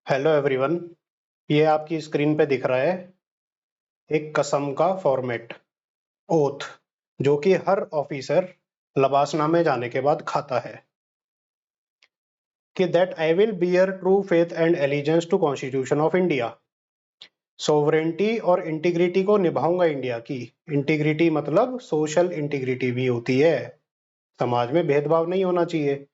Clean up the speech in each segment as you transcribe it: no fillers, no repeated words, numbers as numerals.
Hello everyone. ये आपकी screen पे दिख रहा है एक कसम का फॉर्मेट, ओथ, जो कि हर ऑफिसर लबासनामे जाने के बाद खाता है कि that I will bear true faith and allegiance to constitution of India. Sovereignty और इंटीग्रिटी को निभाऊंगा इंडिया की। इंटीग्रिटी मतलब सोशल इंटीग्रिटी भी होती है, समाज में भेदभाव नहीं होना चाहिए।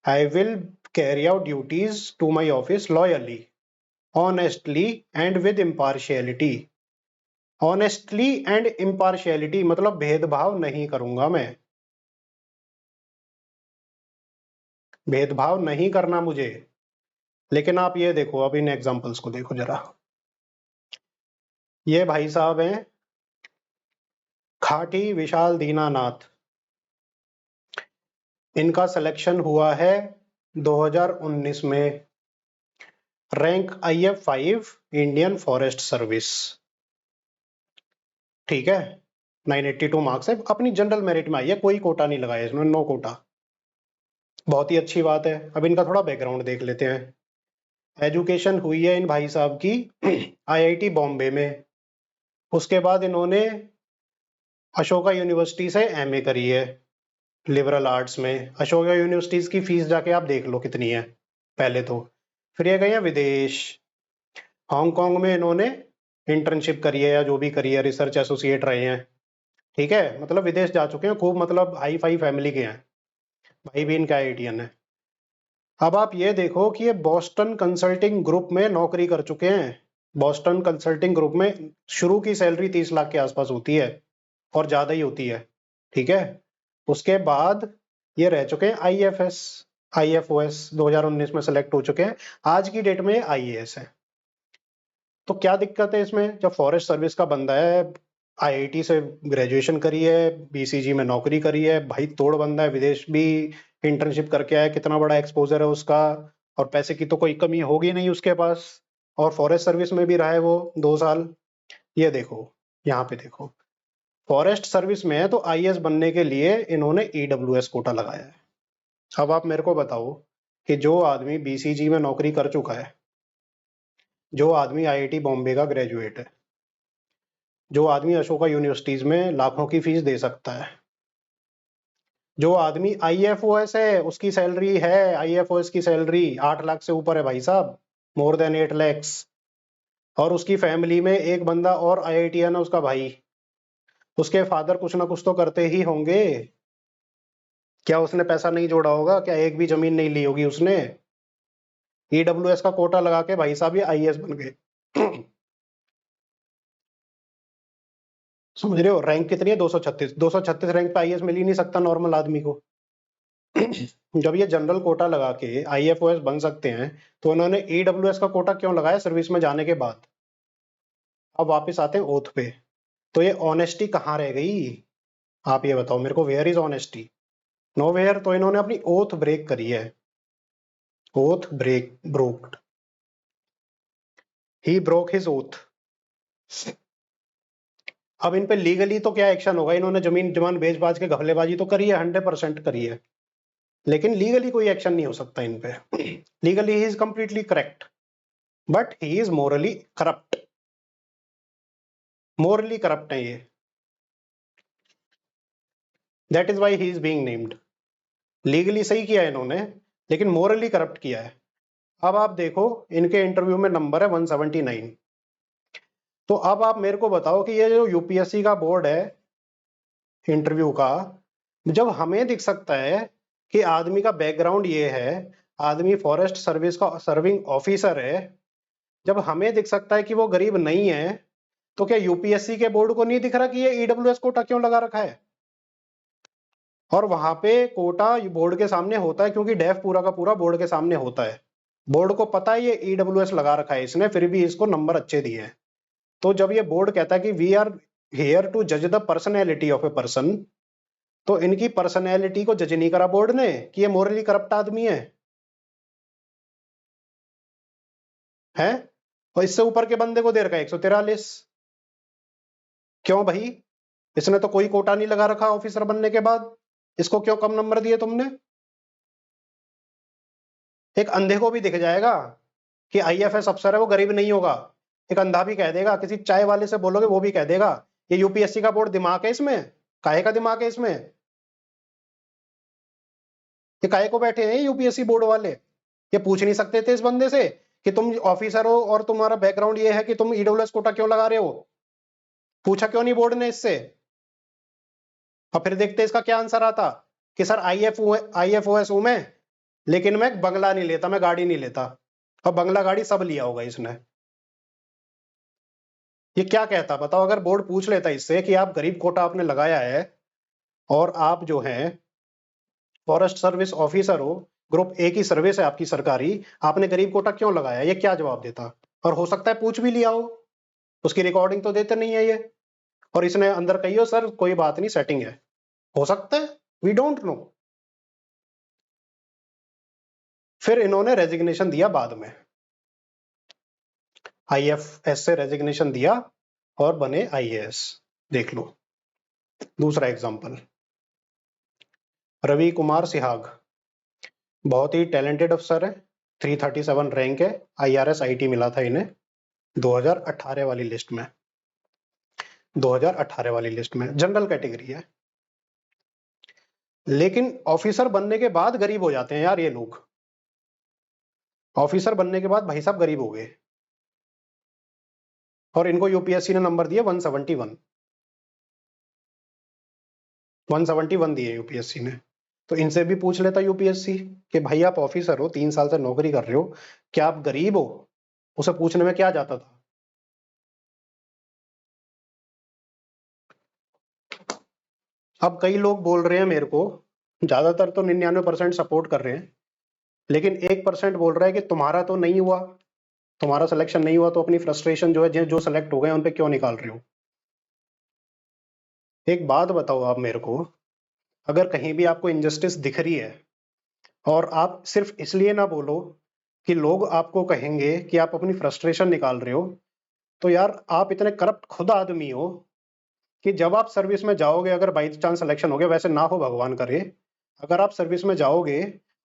I will carry out duties to my office loyally, honestly and with impartiality. Honestly and impartiality मतलब भेदभाव नहीं करूंगा मैं, भेदभाव नहीं करना मुझे। लेकिन आप ये देखो, अब इन एग्जांपल्स को देखो जरा। ये भाई साहब हैं खाटी विशाल दीनानाथ। इनका सिलेक्शन हुआ है 2019 में, rank IF5 Indian forest service. ठीक है, 982 मार्क्स है, अपनी जनरल मेरिट में आई है, कोई कोटा नहीं लगाया इसमें, नो कोटा। बहुत ही अच्छी बात है। अब इनका थोड़ा बैकग्राउंड देख लेते हैं। एजुकेशन हुई है इन भाई साहब की IIT बॉम्बे में। उसके बाद इन्होंने अशोका यूनिवर्सिटी से MA करी है लिबरल आर्ट्स में। अशोका यूनिवर्सिटीज की फीस जाके आप देख लो कितनी है पहले तो। फिर ये गए हैं विदेश। हांगकांग में इन्होंने इंटर्नशिप करी है या जो भी करी है, रिसर्च एसोसिएट रहे हैं। ठीक है, मतलब विदेश जा चुके हैं खूब, मतलब हाई फाई फैमिली के हैं, भाई भी इनका IITian है। अब आप ये देखो कि ये बॉस्टन कंसल्टिंग ग्रुप में नौकरी कर चुके हैं। बॉस्टन कंसल्टिंग ग्रुप में शुरू की सैलरी 30 लाख के आसपास होती है और ज्यादा ही होती है। ठीक है, उसके बाद ये रह चुके हैं IFOS 2019 में सेलेक्ट हो चुके हैं। आज की डेट में IAS है। तो क्या दिक्कत है इसमें? जब फॉरेस्ट सर्विस का बंदा है, IIT से ग्रेजुएशन करी है, BCG में नौकरी करी है, भाई तोड़ बंदा है, विदेश भी इंटर्नशिप करके आया, कितना बड़ा एक्सपोजर है उसका, और पैसे की तो कोई कमी होगी नहीं उसके पास। और फॉरेस्ट सर्विस में भी रहा है वो 2 साल। ये देखो, यहाँ पे देखो, फॉरेस्ट सर्विस में है तो IAS बनने के लिए इन्होंने EWS कोटा लगाया है। अब आप मेरे को बताओ कि जो आदमी BCG में नौकरी कर चुका है, जो आदमी IIT बॉम्बे का ग्रेजुएट है, जो आदमी अशोका यूनिवर्सिटीज में लाखों की फीस दे सकता है, जो आदमी IFOS है, उसकी सैलरी है, IFOS की सैलरी 8 लाख से ऊपर है भाई साहब, मोर देन 8 लैक्स। और उसकी फैमिली में एक बंदा और IITian है, उसका भाई, उसके फादर कुछ ना कुछ तो करते ही होंगे। क्या उसने पैसा नहीं जोड़ा होगा? क्या एक भी जमीन नहीं ली होगी उसने? EWS का कोटा लगा के भाई साहब ये IAS बन गए। समझ रहे हो रैंक कितनी है? 236। 236 रैंक पे IAS मिल ही नहीं सकता नॉर्मल आदमी को। जब ये जनरल कोटा लगा के IFOS बन सकते हैं, तो उन्होंने EWS का कोटा क्यों लगाया सर्विस में जाने के बाद? अब वापस आते हैं ओथ पे। तो ये ऑनेस्टी कहाँ रह गई? आप ये बताओ मेरे को, where is honesty? Nowhere. तो इन्होंने अपनी ओथ ब्रेक करी है। Oath broked, he broke his oath. अब इन पे लीगली तो क्या एक्शन होगा? इन्होंने जमीन जमान बेच बाज के घपलेबाजी तो करी है, 100% करी है, लेकिन लीगली कोई एक्शन नहीं हो सकता इन पे। Legally he is completely correct, but he is morally corrupt. Morally corrupt है ये, that is why he is being named. Legally सही किया है इन्होंने, लेकिन मोरली करप्ट किया है। अब आप देखो, इनके इंटरव्यू में नंबर है 179। तो अब आप मेरे को बताओ कि ये जो UPSC का बोर्ड है इंटरव्यू का, जब हमें दिख सकता है कि आदमी का बैकग्राउंड ये है, आदमी फॉरेस्ट सर्विस का सर्विंग ऑफिसर है, जब हमें दिख सकता है कि वो गरीब नहीं है, तो क्या UPSC के बोर्ड को नहीं दिख रहा कि ये EWS कोटा क्यों लगा रखा है? और वहां पे कोटा बोर्ड के सामने होता है, क्योंकि डेफ पूरा का पूरा बोर्ड के सामने होता है। बोर्ड को पता है ये EWS लगा रखा है इसने, फिर भी इसको नंबर अच्छे दिए हैं। तो जब ये बोर्ड कहता है कि वी आर हेयर टू जज the personality of a person, तो इनकी पर्सनैलिटी को जज नहीं करा बोर्ड ने कि ये मोरली करप्ट आदमी है। और इससे ऊपर के बंदे को दे रखा है 143। क्यों भाई? इसने तो कोई कोटा नहीं लगा रखा ऑफिसर बनने के बाद, इसको क्यों कम नंबर दिए तुमने? एक अंधे को भी दिख जाएगा कि आईएफएस अफसर है वो गरीब नहीं होगा। एक अंधा भी कह देगा, किसी चाय वाले से बोलोगे वो भी कह देगा। ये यूपीएससी का बोर्ड दिमाग है इसमें? काहे का दिमाग है इसमें? ये काहे को बैठे हैं यूपीएससी बोर्ड वाले? ये पूछ नहीं सकते थे इस बंदे से कि तुम ऑफिसर हो और तुम्हारा बैकग्राउंड ये है कि तुम ईडब्ल्यूएस कोटा क्यों लगा रहे हो? पूछा क्यों नहीं बोर्ड ने इससे? और फिर देखते इसका क्या आंसर आता कि सर आईएफओएस हूं मैं, लेकिन मैं बंगला नहीं लेता, मैं गाड़ी नहीं लेता। और बंगला गाड़ी सब लिया होगा इसने। ये क्या कहता बताओ? अगर बोर्ड पूछ लेता इससे कि आप गरीब कोटा आपने लगाया है और आप जो हैं फॉरेस्ट सर्विस ऑफिसर हो, ग्रुप ए की सर्विस है आपकी सरकारी, आपने गरीब कोटा क्यों लगाया? ये क्या जवाब देता? और हो सकता है पूछ भी लिया हो, उसकी रिकॉर्डिंग तो देते नहीं है ये, और इसने अंदर कही हो सर कोई बात नहीं सेटिंग है। हो सकता है, वी डोंट नो। फिर इन्होंने रेजिग्नेशन दिया बाद में, आईएफएस से रेजिग्नेशन दिया और बने आईएएस। देख लो दूसरा एग्जांपल, रवि कुमार सिहाग, बहुत ही टैलेंटेड अफसर है, 337 रैंक है, आईआरएस आईटी मिला था इन्हें 2018 वाली लिस्ट में, 2018 वाली लिस्ट में, जनरल कैटेगरी है। लेकिन ऑफिसर बनने के बाद गरीब हो जाते हैं यार ये लोग। ऑफिसर बनने के बाद भाई साहब गरीब हो गए, और इनको यूपीएससी ने नंबर दिया 171 दिए यूपीएससी ने। तो इनसे भी पूछ लेता यूपीएससी कि भाई आप ऑफिसर हो, 3 साल से नौकरी कर रहे हो, क्या आप गरीब हो? उसे पूछने में क्या जाता था? अब कई लोग बोल रहे हैं मेरे को, ज्यादातर तो 99% सपोर्ट कर रहे हैं, लेकिन 1% बोल रहा है कि तुम्हारा तो नहीं हुआ, तुम्हारा सिलेक्शन नहीं हुआ तो अपनी फ्रस्ट्रेशन जो है जो सेलेक्ट हो गए उन पे क्यों निकाल रहे हो? एक बात बताओ आप मेरे को, अगर कहीं भी आपको इनजस्टिस दिख रही है और आप सिर्फ इसलिए ना बोलो कि लोग आपको कहेंगे कि आप अपनी फ्रस्ट्रेशन निकाल रहे हो, तो यार आप इतने करप्ट खुद आदमी हो कि जब आप सर्विस में जाओगे, अगर बाई चांस सिलेक्शन हो गया, वैसे ना हो भगवान करे, अगर आप सर्विस में जाओगे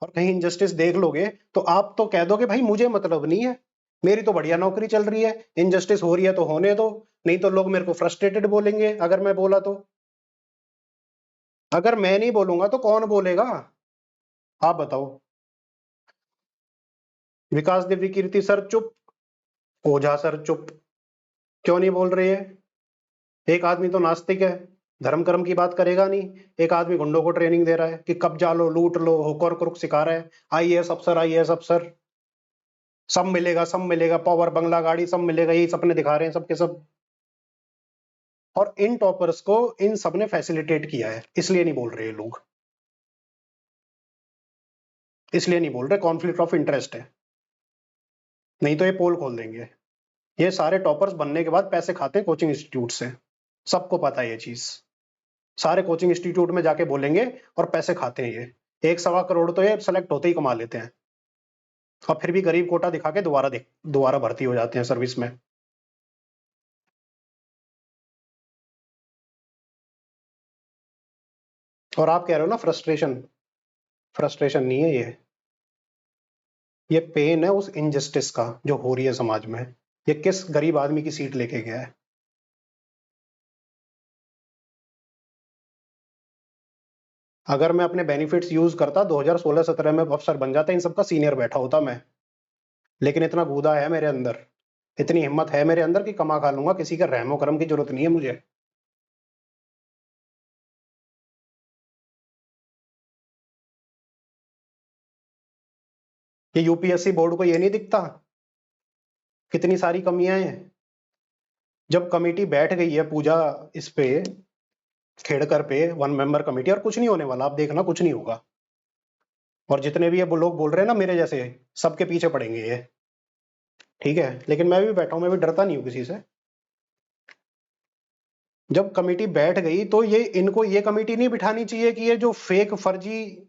और कहीं इनजस्टिस देख लोगे तो आप तो कह दोगे भाई मुझे मतलब नहीं है, मेरी तो बढ़िया नौकरी चल रही है, इनजस्टिस हो रही है तो होने दो, नहीं तो लोग मेरे को फ्रस्ट्रेटेड बोलेंगे अगर मैं बोला तो। अगर मैं नहीं बोलूंगा तो कौन बोलेगा? आप बताओ। विकास दिव्य कीर्ति सर चुप, ओझा सर चुप, क्यों नहीं बोल रहे हैं? एक आदमी तो नास्तिक है, धर्म कर्म की बात करेगा नहीं, एक आदमी गुंडों को ट्रेनिंग दे रहा है कि कब्जा लो लूट लो, हुक्कर क्रुक सिखा रहा है, आईएएस अफसर आईएएस अफसर सब मिलेगा, सब मिलेगा, पावर बंगला गाड़ी सब मिलेगा, यही सपने दिखा रहे हैं सबके सब। और इन टॉपर्स को इन सब ने फैसिलिटेट किया है, इसलिए नहीं बोल रहे ये लोग, इसलिए नहीं बोल रहे, कॉन्फ्लिक्ट ऑफ इंटरेस्ट है, नहीं तो ये पोल खोल देंगे। ये सारे टॉपर्स बनने के बाद पैसे खाते हैं कोचिंग इंस्टीट्यूट से, सबको पता है ये चीज, सारे कोचिंग इंस्टीट्यूट में जाके बोलेंगे और पैसे खाते हैं ये, 1.25 करोड़ तो ये सेलेक्ट होते ही कमा लेते हैं, और फिर भी गरीब कोटा दिखा के दोबारा भर्ती हो जाते हैं सर्विस में। और आप कह रहे हो ना फ्रस्ट्रेशन, फ्रस्ट्रेशन नहीं है ये पेन है उस इनजस्टिस का जो हो रही है समाज में। ये किस गरीब आदमी की सीट लेके गया है? अगर मैं अपने बेनिफिट्स यूज करता 2016-17 में अफसर बन जाता, इन सबका सीनियर बैठा होता मैं, लेकिन इतना गूदा है मेरे अंदर, इतनी हिम्मत है मेरे अंदर कि कमा खा लूंगा, किसी का रहमो करम की जरूरत नहीं है मुझे। ये यूपीएससी बोर्ड को ये नहीं दिखता कितनी सारी कमियां हैं? जब कमेटी बैठ गई है पूजा इस पे, खेड़कर पे 1 मेंबर कमेटी, और कुछ नहीं होने वाला, आप देखना कुछ नहीं होगा। और जितने भी ये लोग बोल रहे हैं ना मेरे जैसे, सबके पीछे पड़ेंगे ये, ठीक है, लेकिन मैं भी बैठा हूं, मैं भी डरता नहीं हूं किसी से। जब कमेटी बैठ गई तो ये इनको ये कमेटी नहीं बिठानी चाहिए कि ये जो फेक फर्जी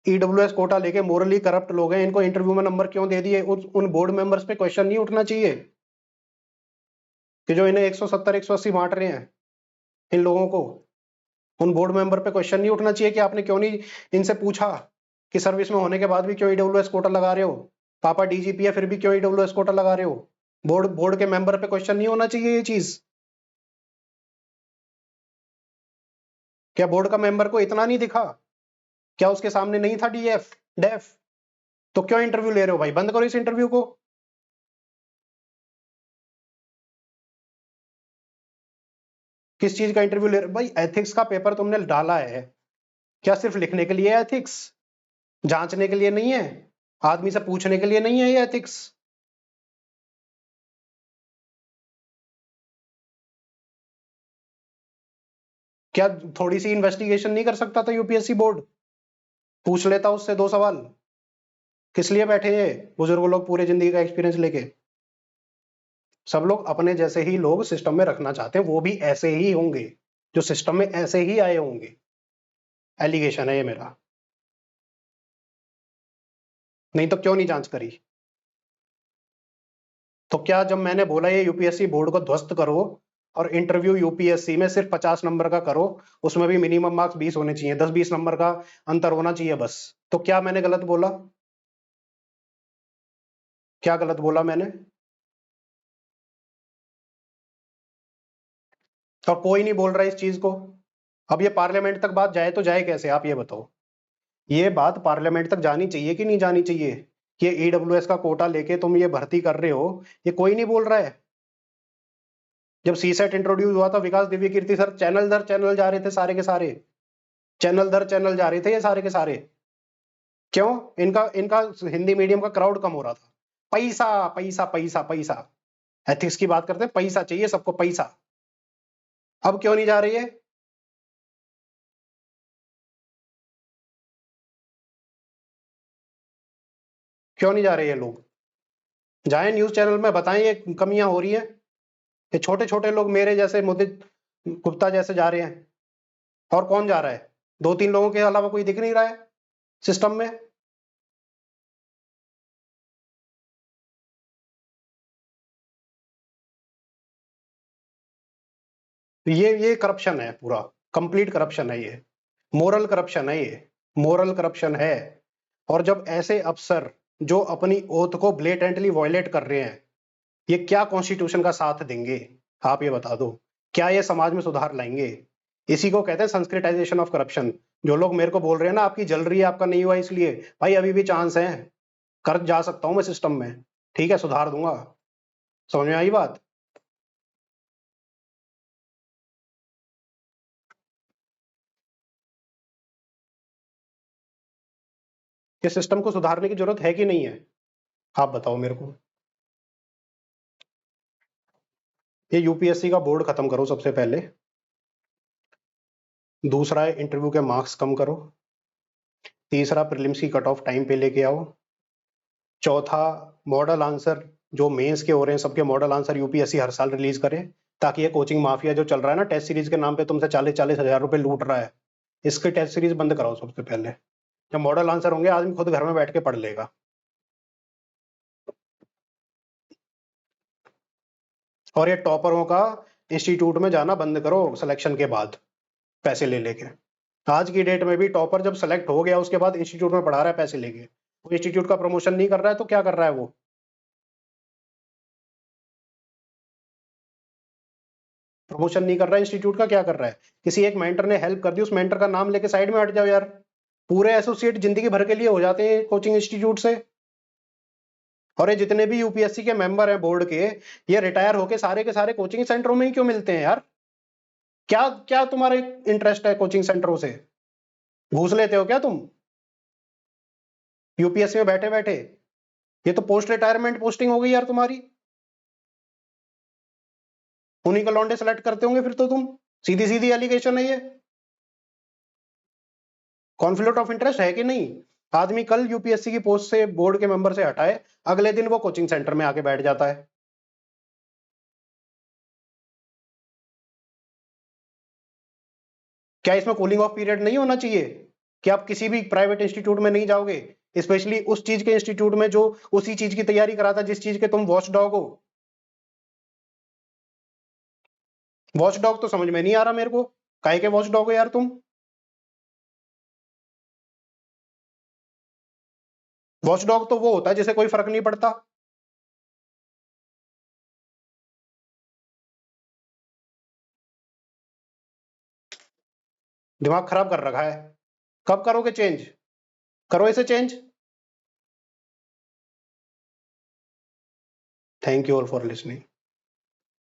ईडब्ल्यूएस कोटा लेके मोरली करप्ट लोग हैं, इनको इंटरव्यू में नंबर क्यों दे दिए? उन बोर्ड मेंबर्स पे क्वेश्चन नहीं उठना चाहिए कि जो इन्हें 170 180 बांट रहे हैं इन लोगों को? उन बोर्ड मेंबर पे क्वेश्चन नहीं उठना चाहिए कि आपने क्यों नहीं इनसे पूछा कि सर्विस में होने के बाद भी क्यों ईडब्ल्यूएस कोटा लगा रहे हो? पापा डीजीपी है फिर भी क्यों ईडब्ल्यूएस कोटा लगा रहे हो? बोर्ड के मेंबर पे क्वेश्चन नहीं होना चाहिए ये चीज? क्या बोर्ड का मेंबर को इतना नहीं दिखा? क्या उसके सामने नहीं था डीएफ डेफ? तो क्यों इंटरव्यू ले रहे हो भाई? बंद करो इस इंटरव्यू को। किस चीज का इंटरव्यू ले रहे हो भाई? एथिक्स का पेपर तुमने डाला है, क्या सिर्फ लिखने के लिए एथिक्स? जांचने के लिए नहीं है? आदमी से पूछने के लिए नहीं है ये एथिक्स? क्या थोड़ी सी इन्वेस्टिगेशन नहीं कर सकता था यूपीएससी बोर्ड? पूछ लेता उससे 2 सवाल। किस लिए बैठे ये बुजुर्ग लोग पूरे जिंदगी का एक्सपीरियंस लेके? सब लोग अपने जैसे ही लोग सिस्टम में रखना चाहते हैं, वो भी ऐसे ही होंगे जो सिस्टम में ऐसे ही आए होंगे। एलिगेशन है ये मेरा। नहीं तो क्यों नहीं जांच करी? तो क्या जब मैंने बोला ये यूपीएससी बोर्ड को ध्वस्त करो और इंटरव्यू यूपीएससी में सिर्फ 50 नंबर का करो, उसमें भी मिनिमम मार्क्स 20 होने चाहिए, 10-20 नंबर का अंतर होना चाहिए बस, तो क्या मैंने गलत बोला? क्या गलत बोला मैंने? और कोई नहीं बोल रहा इस चीज को। अब ये पार्लियामेंट तक बात जाए तो जाए कैसे, आप ये बताओ। ये बात पार्लियामेंट तक जानी चाहिए कि नहीं जानी चाहिए कि ईडब्ल्यूएस का कोटा लेके तुम ये भर्ती कर रहे हो? ये कोई नहीं बोल रहा है। जब सी सेट इंट्रोड्यूस हुआ था, विकास दिव्य कीर्ति सर चैनल दर चैनल जा रहे थे, सारे के सारे चैनल दर चैनल जा रहे थे ये सारे के सारे। क्यों? इनका इनका हिंदी मीडियम का क्राउड कम हो रहा था। पैसा पैसा पैसा पैसा। एथिक्स की बात करते हैं, पैसा चाहिए सबको, पैसा। अब क्यों नहीं जा रही है? क्यों नहीं जा रहे ये लोग? जाए न्यूज चैनल में बताएं ये कमियां हो रही है। ये छोटे छोटे लोग मेरे जैसे मुदित गुप्ता जैसे जा रहे हैं। और कौन जा रहा है? 2-3 लोगों के अलावा कोई दिख नहीं रहा है सिस्टम में। ये करप्शन है पूरा। कंप्लीट करप्शन है ये। मोरल करप्शन है ये। मोरल करप्शन है। और जब ऐसे अफसर जो अपनी ओथ को ब्लेटेंटली वॉयलेट कर रहे हैं, ये क्या कॉन्स्टिट्यूशन का साथ देंगे? आप ये बता दो, क्या ये समाज में सुधार लाएंगे? इसी को कहते हैं संस्कृताइजेशन ऑफ करप्शन। जो लोग मेरे को बोल रहे हैं ना आपकी जल रही है, आपका नहीं हुआ इसलिए, भाई अभी भी चांस है, कर जा सकता हूं मैं सिस्टम में। ठीक है, सुधार दूंगा। समझ में आई बात? कि सिस्टम को सुधारने की जरूरत है कि नहीं है? आप बताओ मेरे को। ये यूपीएससी का बोर्ड खत्म करो सबसे पहले। दूसरा है इंटरव्यू के मार्क्स कम करो। तीसरा प्रीलिम्स की कट ऑफ टाइम पे लेके आओ। चौथा, मॉडल आंसर जो मेंस के हो रहे हैं सबके मॉडल आंसर यूपीएससी हर साल रिलीज करे, ताकि ये कोचिंग माफिया जो चल रहा है ना टेस्ट सीरीज के नाम पे तुमसे 40-40 हजार रुपए लूट रहा है, इसके टेस्ट सीरीज बंद कराओ सबसे पहले। जब मॉडल आंसर होंगे आदमी खुद घर में बैठ के पढ़ लेगा। और ये टॉपरों का इंस्टीट्यूट में जाना बंद करो सिलेक्शन के बाद, पैसे ले लेके। आज की डेट में भी टॉपर जब सेलेक्ट हो गया उसके बाद इंस्टीट्यूट में पढ़ा रहा है पैसे लेके। वो इंस्टीट्यूट का प्रमोशन नहीं कर रहा है तो क्या कर रहा है वो? प्रमोशन नहीं कर रहा है इंस्टीट्यूट का, क्या कर रहा है? किसी एक मेंटर ने हेल्प कर दी, उस मेंटर का नाम लेके साइड में हट जाओ यार। पूरे एसोसिएट जिंदगी भर के लिए हो जाते हैं कोचिंग इंस्टीट्यूट से। और ये जितने भी यूपीएससी के मेंबर हैं बोर्ड के, ये रिटायर होके सारे के सारे कोचिंग सेंटरों में ही क्यों मिलते हैं यार? क्या क्या तुम्हारे इंटरेस्ट है कोचिंग सेंटरों से? घूस लेते हो क्या तुम यूपीएससी में बैठे बैठे? ये तो पोस्ट रिटायरमेंट पोस्टिंग हो गई यार तुम्हारी। उन्हीं का लौंडे सेलेक्ट करते होंगे फिर तो तुम। सीधी सीधी एलिगेशन है ये। कॉन्फ्लिक्ट ऑफ इंटरेस्ट है कि नहीं? आदमी कल यूपीएससी की पोस्ट से बोर्ड के मेंबर से हटाए, अगले दिन वो कोचिंग सेंटर में आके बैठ जाता है। क्या इसमें कूलिंग ऑफ पीरियड नहीं होना चाहिए कि आप किसी भी प्राइवेट इंस्टीट्यूट में नहीं जाओगे, स्पेशली उस चीज के इंस्टीट्यूट में जो उसी चीज की तैयारी कराता है जिस चीज के तुम वॉच डॉग हो? वॉच डॉग तो समझ में नहीं आ रहा मेरे को, काहे के वॉच डॉग हो यार तुम? वॉचडॉग तो वो होता है जिसे कोई फर्क नहीं पड़ता। दिमाग खराब कर रखा है। कब करोगे चेंज? करो इसे change. Thank you all for listening.